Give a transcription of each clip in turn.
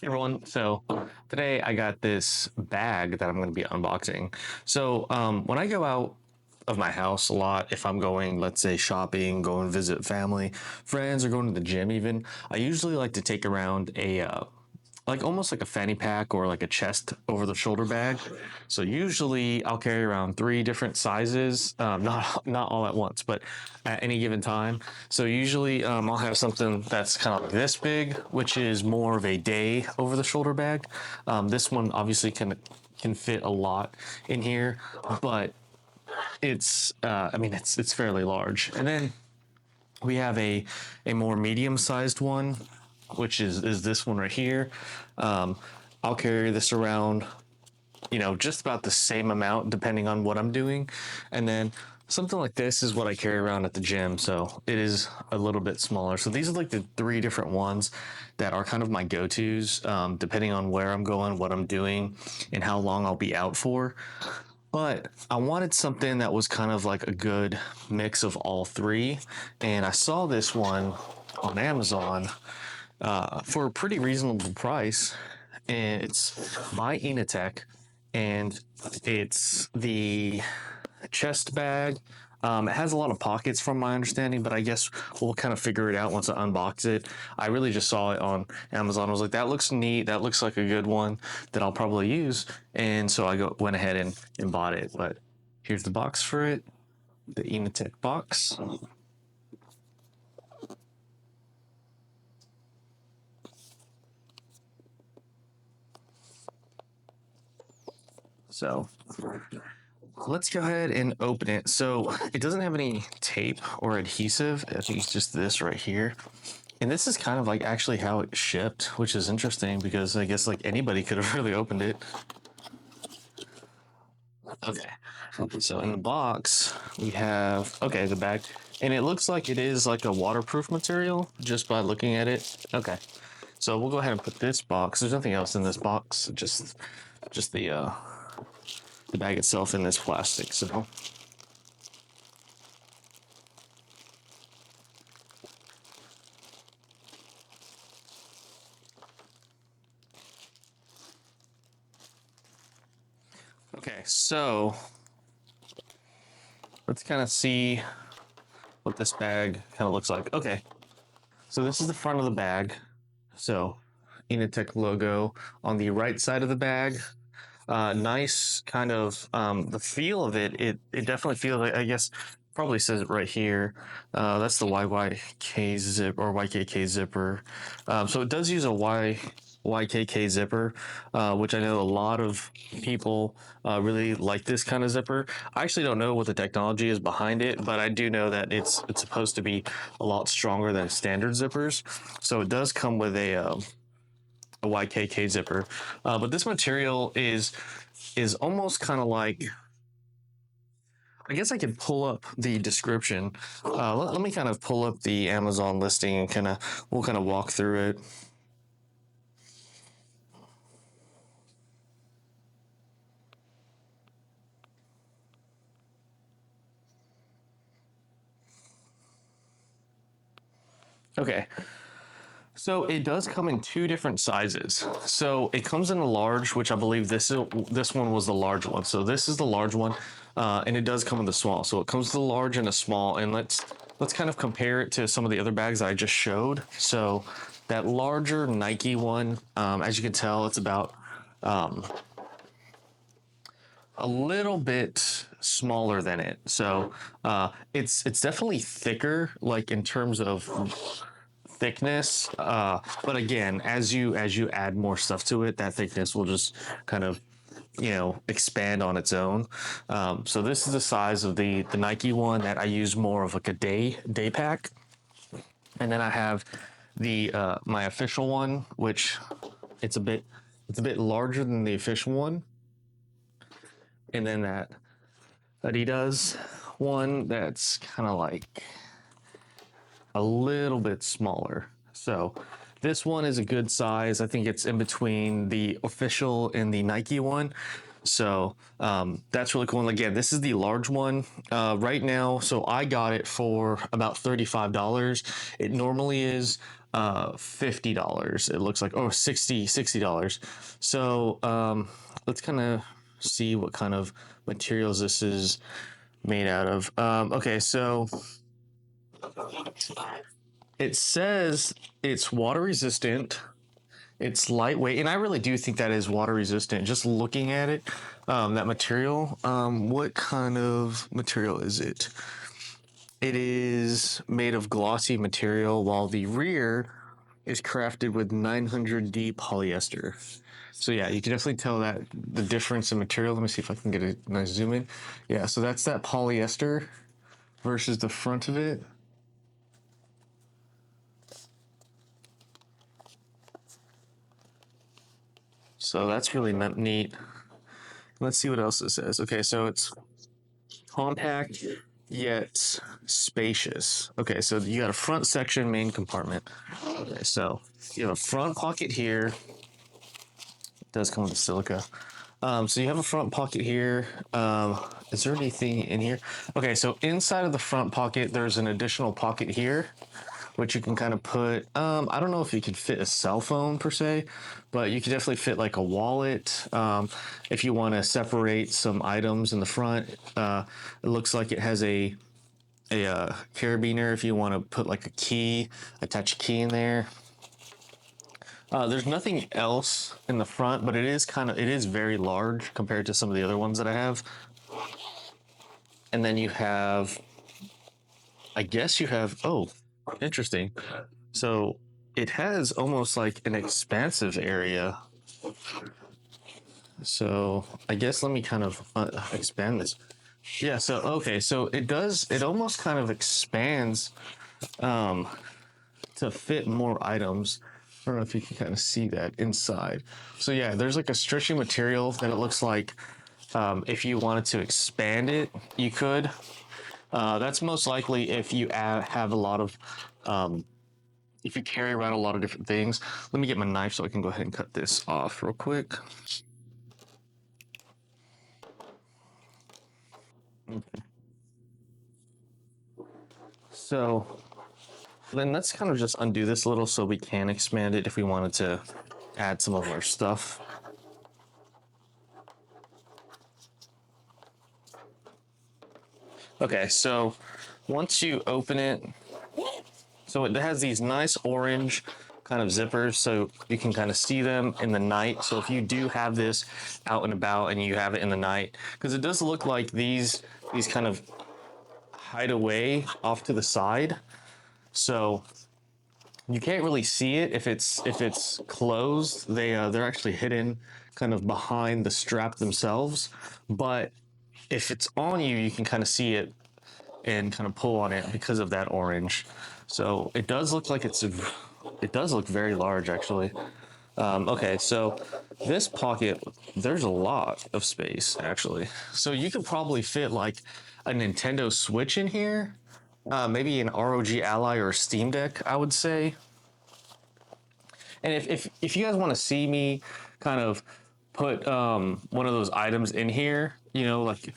Hey everyone, so today I got this bag that I'm going to be unboxing. When I go out of my house a lot, if I'm going, let's say, shopping, going visit family, friends, or going to the gym even, I usually like to take around like almost like a fanny pack or like a chest over the shoulder bag. So usually I'll carry around three different sizes, not all at once, but at any given time. So usually I'll have something that's kind of like this big, which is more of a day over the shoulder bag. This one obviously can fit a lot in here, but I mean it's fairly large. And then we have a more medium sized one, which is this one right here. Um, I'll carry this around, just about the same amount depending on what I'm doing. And then something like this is what I carry around at the gym. So it is a little bit smaller. So these are like the three different ones that are kind of my go-tos, depending on where I'm going, what I'm doing, and how long I'll be out for. But I wanted something that was kind of like a good mix of all three. And I saw this one on Amazon for a pretty reasonable price. And it's by Inateck, and it's the chest bag. It has a lot of pockets from my understanding, but I guess we'll kind of figure it out once I unbox it. I really just saw it on Amazon. I was like, that looks neat. That looks like a good one that I'll probably use. And so went ahead and bought it. But here's the box for it, the Inateck box. So let's go ahead and open it. So it doesn't have any tape or adhesive. I think it's just this right here. And this is kind of like actually how it shipped, which is interesting because I guess like anybody could have really opened it. Okay. So in the box, we have, okay, the bag. And it looks like it is like a waterproof material just by looking at it. Okay. So we'll go ahead and put this box. There's nothing else in this box, just the bag itself in this plastic. So okay, so let's kind of see what this bag kind of looks like. Okay, so this is the front of the bag. So Inateck logo on the right side of the bag. Nice kind of the feel of it. It definitely feels like, I guess probably says it right here. That's the YYK zip or YKK zipper. So it does use a YKK zipper, which I know a lot of people really like this kind of zipper. I actually don't know what the technology is behind it, but I do know that it's supposed to be a lot stronger than standard zippers. So it does come with a YKK zipper, but this material is almost kind of like, I guess I could pull up the description. Let me kind of pull up the Amazon listing and we'll kind of walk through it. Okay, so it does come in two different sizes. So it comes in a large, which I believe this one was the large one. So this is the large one, and it does come in the small. So it comes with a large and a small. And let's kind of compare it to some of the other bags I just showed. So that larger Nike one, as you can tell, it's about a little bit smaller than it. So it's definitely thicker, like in terms of thickness. But again, as you add more stuff to it, that thickness will just kind of expand on its own. So this is the size of the Nike one that I use more of like a day pack, and then I have the my official one, which it's a bit it's a bit larger than the official one, and then that Adidas one that's kind of like a little bit smaller. So this one is a good size. I think it's in between the official and the Nike one. So that's really cool. And again, this is the large one right now. So I got it for about $35. It normally is $50. It looks like, oh, $60. So let's kind of see what kind of materials this is made out of. Okay, so it says it's water resistant, it's lightweight, and I really do think that is water resistant. Just looking at it, that material. What kind of material is it? It is made of glossy material, while the rear is crafted with 900D polyester. So yeah, you can definitely tell that the difference in material. Let me see if I can get a nice zoom in. Yeah, so that's that polyester versus the front of it. So that's really neat. Let's see what else it says. Okay, so it's compact yet spacious. Okay, so you got a front section, main compartment. Okay, so you have a front pocket here. It does come with silica. So you have a front pocket here. Is there anything in here? Okay, so inside of the front pocket, there's an additional pocket here, which you can kind of put. I don't know if you could fit a cell phone per se, but you could definitely fit like a wallet. If you want to separate some items in the front, it looks like it has a carabiner. If you want to put like a key, attach a key in there. There's nothing else in the front, but it is very large compared to some of the other ones that I have. And then you have, I guess you have, oh, interesting. So it has almost like an expansive area. So I guess let me kind of expand this. Yeah, so okay, so it almost kind of expands to fit more items. I don't know if you can kind of see that inside. So yeah, there's like a stretchy material that it looks like if you wanted to expand it, you could. That's most likely if you have a lot of, if you carry around a lot of different things. Let me get my knife so I can go ahead and cut this off real quick. Okay. So then let's kind of just undo this a little so we can expand it if we wanted to add some of our stuff. Okay, so once you open it, so it has these nice orange kind of zippers so you can kind of see them in the night. So if you do have this out and about and you have it in the night, because it does look like these kind of hide away off to the side. So you can't really see it if it's closed. They're actually hidden kind of behind the strap themselves. But if it's on you, you can kind of see it and kind of pull on it because of that orange. So it does look like it does look very large actually. Okay, so this pocket, there's a lot of space actually. So you could probably fit like a Nintendo Switch in here, maybe an ROG Ally or a Steam Deck, I would say. And if you guys want to see me kind of put one of those items in here, you know, like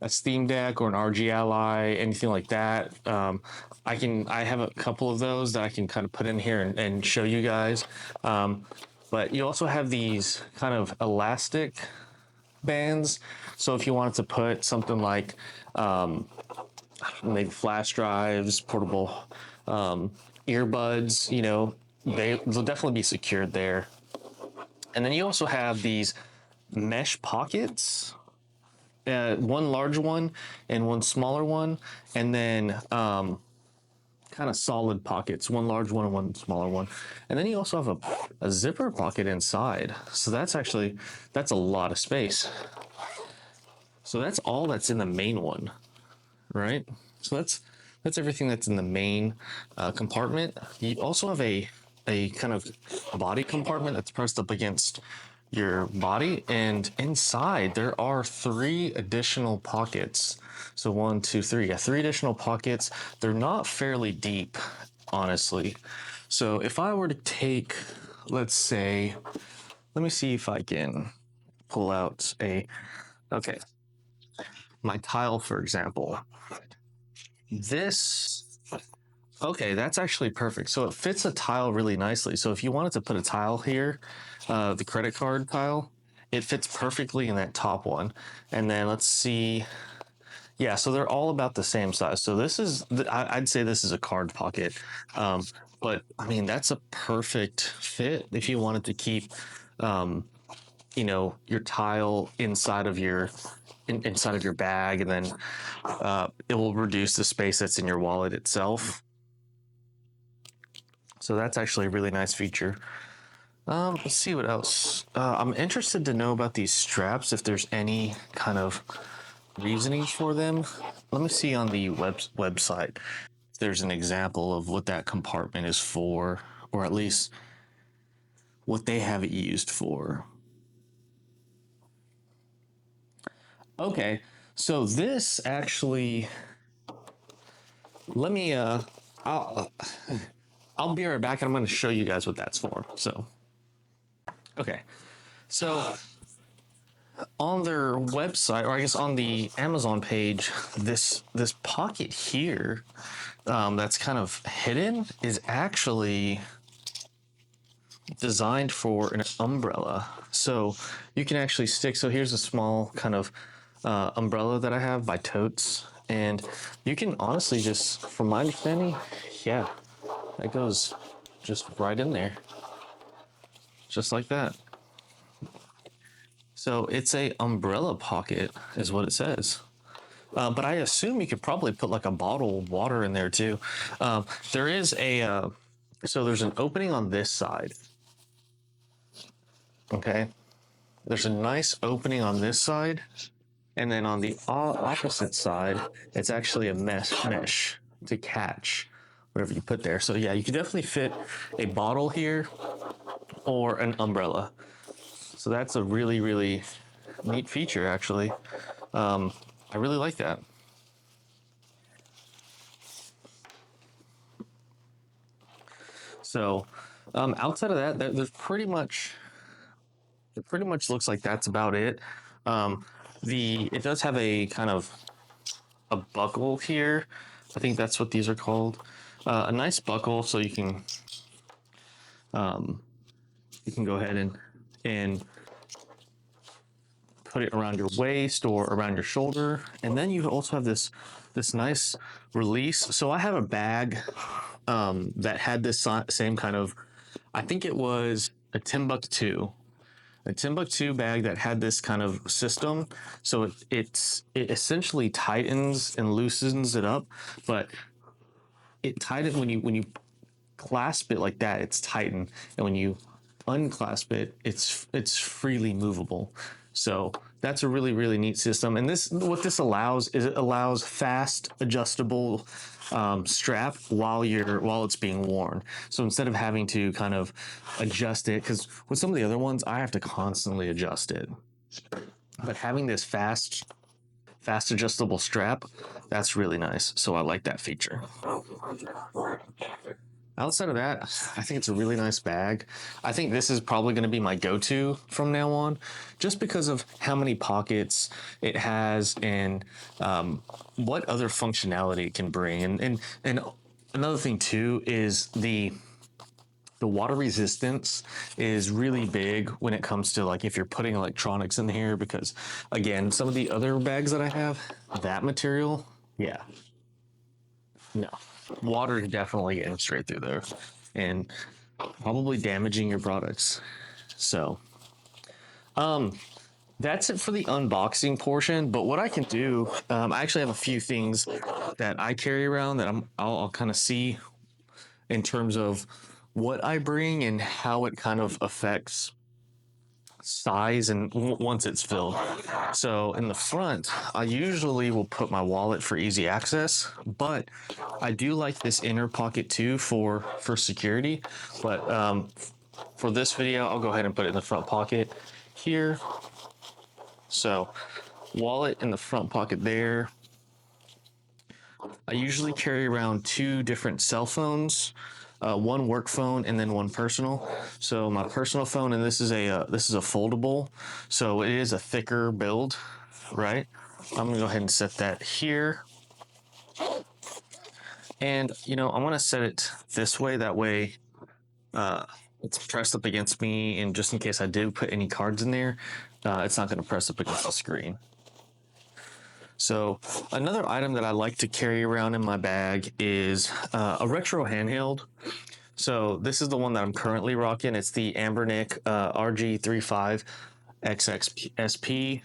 a Steam Deck or an RG Ally, anything like that, I have a couple of those that I can kind of put in here and show you guys. But you also have these kind of elastic bands. So if you wanted to put something like maybe flash drives, portable earbuds, you know, they'll definitely be secured there. And then you also have these mesh pockets, one large one and one smaller one, and then kind of solid pockets, one large one and one smaller one. And then you also have a zipper pocket inside. So that's a lot of space. So that's all that's in the main one, right? So that's everything that's in the main compartment. You also have a kind of body compartment that's pressed up against your body, and inside there are 3 additional pockets. So 1, 2, 3, yeah, 3 additional pockets. They're not fairly deep, honestly. So if I were to take, let's say, let me see if I can pull out okay, my tile, for example. This, okay, that's actually perfect. So it fits a tile really nicely. So if you wanted to put a tile here, the credit card tile, it fits perfectly in that top one. And then let's see. Yeah, so they're all about the same size. So this is, I'd say this is a card pocket. Um, but I mean, that's a perfect fit if you wanted to keep, um, your tile inside of your bag, and then it will reduce the space that's in your wallet itself. So that's actually a really nice feature. Let's see what else. I'm interested to know about these straps, if there's any kind of reasoning for them. Let me see on the website if there's an example of what that compartment is for, or at least what they have it used for. Okay, so this actually, let me I'll be right back and I'm going to show you guys what that's for. So, okay. So on their website, or I guess on the Amazon page, this pocket here, that's kind of hidden, is actually designed for an umbrella. So you can actually stick. So here's a small kind of umbrella that I have by Totes, and you can honestly just, from my understanding, yeah, that goes just right in there, just like that. So it's a umbrella pocket, is what it says. But I assume you could probably put like a bottle of water in there too. There is so there's an opening on this side. Okay. There's a nice opening on this side. And then on the opposite side, it's actually a mesh to catch whatever you put there. So yeah, you could definitely fit a bottle here or an umbrella. So that's a really, really neat feature, actually. I really like that. So outside of that, there's pretty much, it pretty much looks like that's about it. It does have a kind of a buckle here. I think that's what these are called. A nice buckle, so you can go ahead and put it around your waist or around your shoulder. And then you also have this nice release. So I have a bag that had this same kind of, I think it was a Timbuktu bag that had this kind of system. So it essentially tightens and loosens it up, but it tightens when you clasp it like that, it's tightened, and when you unclasp it, it's freely movable. So that's a really, really neat system. And what this allows is it allows fast adjustable strap while it's being worn. So instead of having to kind of adjust it, because with some of the other ones, I have to constantly adjust it. But having this fast adjustable strap, that's really nice. So I like that feature. Outside of that, I think it's a really nice bag. I think this is probably going to be my go-to from now on, just because of how many pockets it has and what other functionality it can bring. And another thing too is the water resistance is really big when it comes to, like, if you're putting electronics in here, because again, some of the other bags that I have, that material, yeah, no, water is definitely getting straight through there and probably damaging your products. So that's it for the unboxing portion. But what I can do, I actually have a few things that I carry around that I'll kind of see in terms of what I bring and how it kind of affects size and once it's filled. So in the front, I usually will put my wallet for easy access, but I do like this inner pocket too for security. But for this video, I'll go ahead and put it in the front pocket here. So wallet in the front pocket there. I usually carry around 2 different cell phones. one work phone and then one personal. So my personal phone, and this is a foldable, so it is a thicker build, right? I'm gonna go ahead and set that here, and I want to set it this way. That way, it's pressed up against me, and just in case I did put any cards in there, it's not going to press up against the screen. So another item that I like to carry around in my bag is a retro handheld. So this is the one that I'm currently rocking. It's the Inateck RG35 XXSP.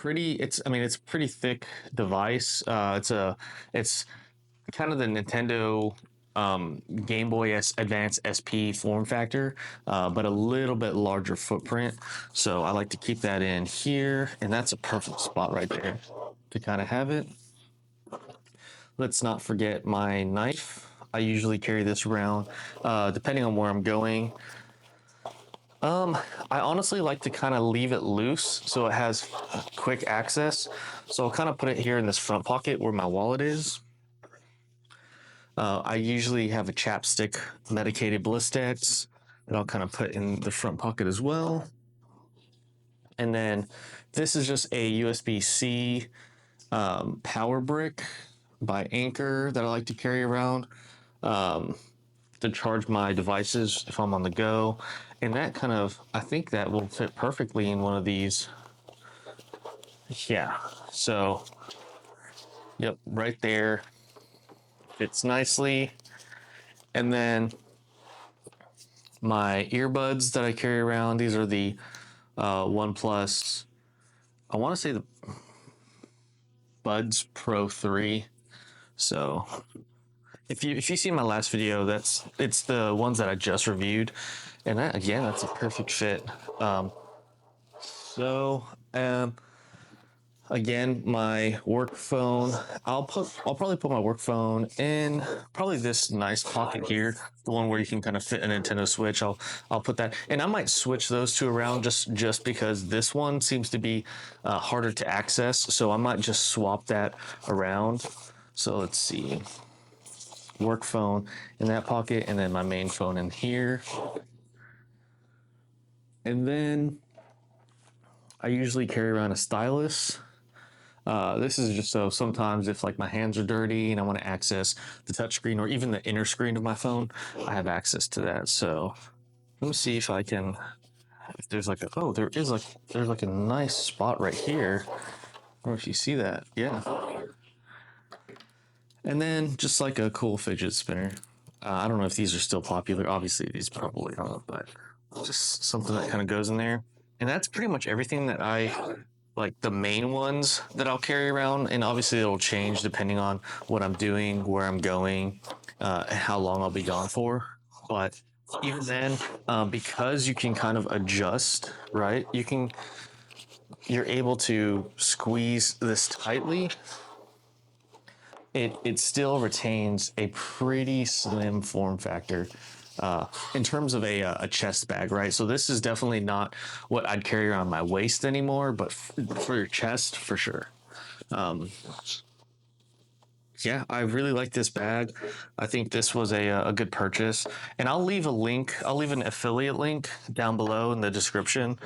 It's a pretty thick device. It's kind of the Nintendo Game Boy Advance SP form factor, but a little bit larger footprint. So I like to keep that in here, and that's a perfect spot right there to kind of have it. Let's not forget my knife. I usually carry this around, depending on where I'm going. I honestly like to kind of leave it loose so it has quick access. So I'll kind of put it here in this front pocket where my wallet is. I usually have a chapstick medicated Blistex that I'll kind of put in the front pocket as well. And then this is just a USB-C power brick by Anchor that I like to carry around to charge my devices if I'm on the go. And I think that will fit perfectly in one of these. Yeah, so, yep, right there. Fits nicely. And then my earbuds that I carry around, these are the OnePlus, I want to say the Buds Pro 3. So if you see my last video, it's the ones that I just reviewed, and that's a perfect fit. Again, my work phone, I'll probably put my work phone in probably this nice pocket here, the one where you can kind of fit a Nintendo Switch. I'll put that, and I might switch those two around just because this one seems to be harder to access, so I might just swap that around. So let's see, work phone in that pocket, and then my main phone in here. And then I usually carry around a stylus. This is just so sometimes if like my hands are dirty and I want to access the touchscreen or even the inner screen of my phone, I have access to that. So let me see if I can, if there's like there's like a nice spot right here. I don't know if you see that. Yeah. And then just like a cool fidget spinner. I don't know if these are still popular. Obviously these probably aren't, but just something that kind of goes in there. And that's pretty much everything that I like, the main ones that I'll carry around, and obviously it'll change depending on what I'm doing, where I'm going, and how long I'll be gone for. But even then, because you can kind of adjust, right? You're able to squeeze this tightly. It still retains a pretty slim form factor. In terms of a chest bag, right? So this is definitely not what I'd carry around my waist anymore, but for your chest, for sure. Yeah, I really like this bag. I think this was a good purchase, and I'll leave a link. I'll leave an affiliate link down below in the description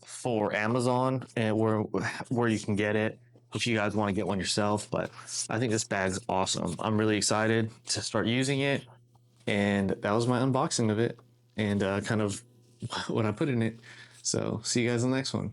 for Amazon and where you can get it if you guys want to get one yourself. But I think this bag's awesome. I'm really excited to start using it. And that was my unboxing of it and kind of what I put in it. So see you guys in the next one.